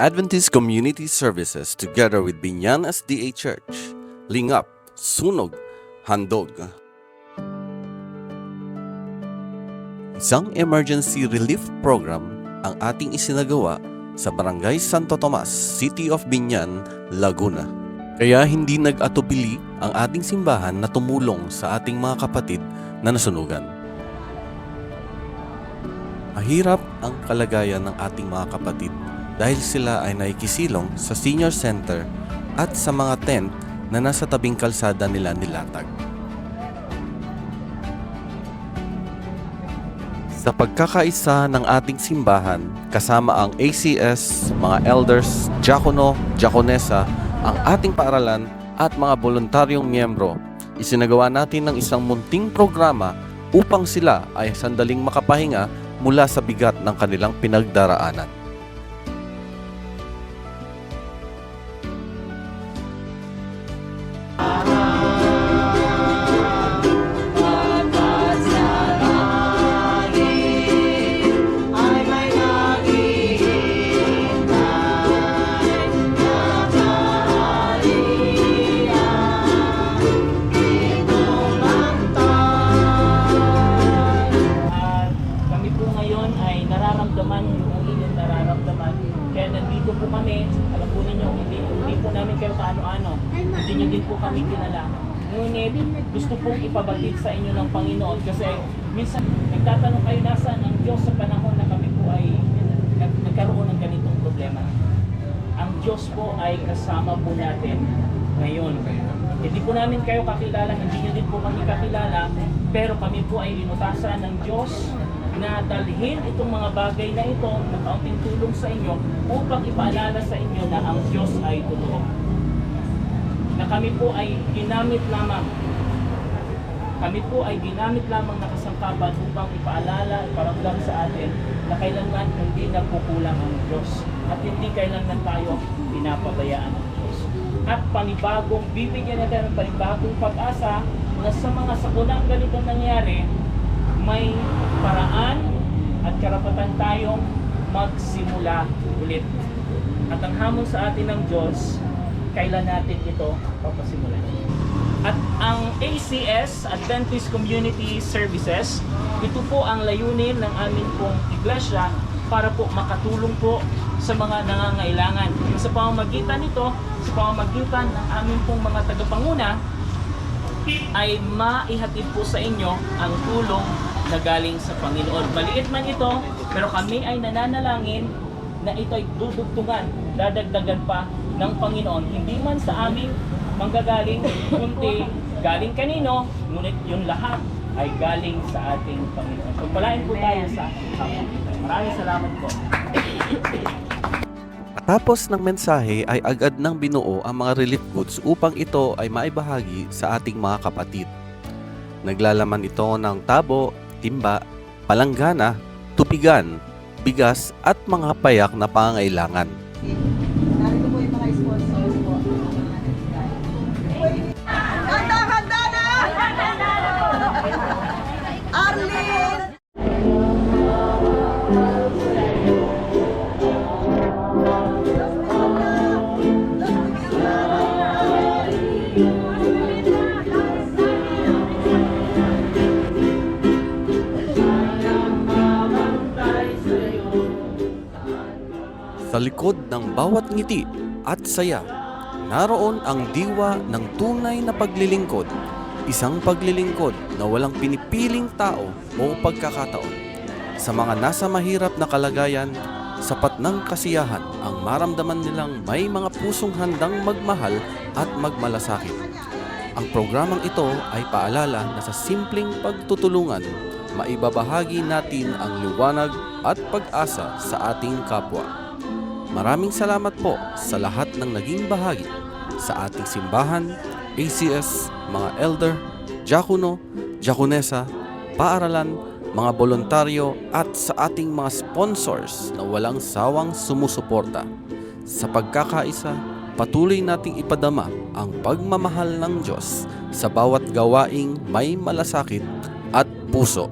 Adventist Community Services together with Binyan SDA Church. Lingap, sunog, handog. Isang emergency relief program ang ating isinagawa sa Barangay Santo Tomas, City of Binyan, Laguna. Kaya hindi nag-atubili ang ating simbahan na tumulong sa ating mga kapatid na nasunugan. Mahirap ang kalagayan ng ating mga kapatid dahil sila ay naikisilong sa senior center at sa mga tent na nasa tabing kalsada nila nilatag. Sa pagkakaisa ng ating simbahan, kasama ang ACS, mga elders, diakono, diakonesa, ang ating paaralan at mga voluntaryong miyembro, isinagawa natin ng isang munting programa upang sila ay sandaling makapahinga mula sa bigat ng kanilang pinagdaraanan. Kaya nandito po kami, alam po ninyo, hindi po namin kayo kaano-ano, hindi nyo din po kami kilala. Ngunit gusto pong ipabatid sa inyo ng Panginoon kasi minsan nagtatanong kayo nasaan ang Diyos sa panahon na kami po ay nagkaroon ng ganitong problema. Ang Diyos po ay kasama po natin ngayon. Hindi po namin kayo kakilala, hindi nyo din po kami kakilala, pero kami po ay inutasan ng Diyos na dalhin itong mga bagay na ito na kaunting tulong sa inyo upang ipaalala sa inyo na ang Diyos ay totoo. Na kami po ay ginamit lamang. Kami po ay ginamit lamang na kasangkapan upang ipaalala, iparamdam sa atin na kailanman hindi nagkukulang ang Diyos at hindi kailanman tayo pinapabayaan ng Diyos. At panibagong bibigyan natin ng panibagong pag-asa na sa mga sakunang ganitong nangyari, may paraan at karapatan tayong magsimula ulit. At ang hamon sa atin ng Diyos, kailan natin ito papasimulan. At ang ACS, Adventist Community Services, ito po ang layunin ng aming pong iglesia para po makatulong po sa mga nangangailangan. Sa pamamagitan nito, sa pamamagitan ng aming pong mga tagapanguna, ay maihatid po sa inyo ang tulong na galing sa Panginoon. Maliit man ito, pero kami ay nananalangin na ito ay dudugtungan, dadagdagan pa ng Panginoon. Hindi man sa aming manggagaling, kundi galing kanino, ngunit yung lahat ay galing sa ating Panginoon. Pagpalain po tayo sa hapon. Maraming salamat po. Matapos ng mensahe ay agad nang binuo ang mga relief goods upang ito ay maibahagi sa ating mga kapatid. Naglalaman ito ng tabo, timba, palanggana, tupigan, bigas at mga payak na pangangailangan. Narito po yung mga sponsors po. Handa na! Arlene! Sa likod ng bawat ngiti at saya, naroon ang diwa ng tunay na paglilingkod, isang paglilingkod na walang pinipiling tao o pagkakataon. Sa mga nasa mahirap na kalagayan, sapat ng kasiyahan ang maramdaman nilang may mga pusong handang magmahal at magmalasakit. Ang programang ito ay paalala na sa simpleng pagtutulungan, maibabahagi natin ang liwanag at pag-asa sa ating kapwa. Maraming salamat po sa lahat ng naging bahagi sa ating simbahan, ACS, mga elder, diakono, diakonesa, paaralan, mga voluntaryo at sa ating mga sponsors na walang sawang sumusuporta. Sa pagkakaisa, patuloy nating ipadama ang pagmamahal ng Diyos sa bawat gawaing may malasakit at puso.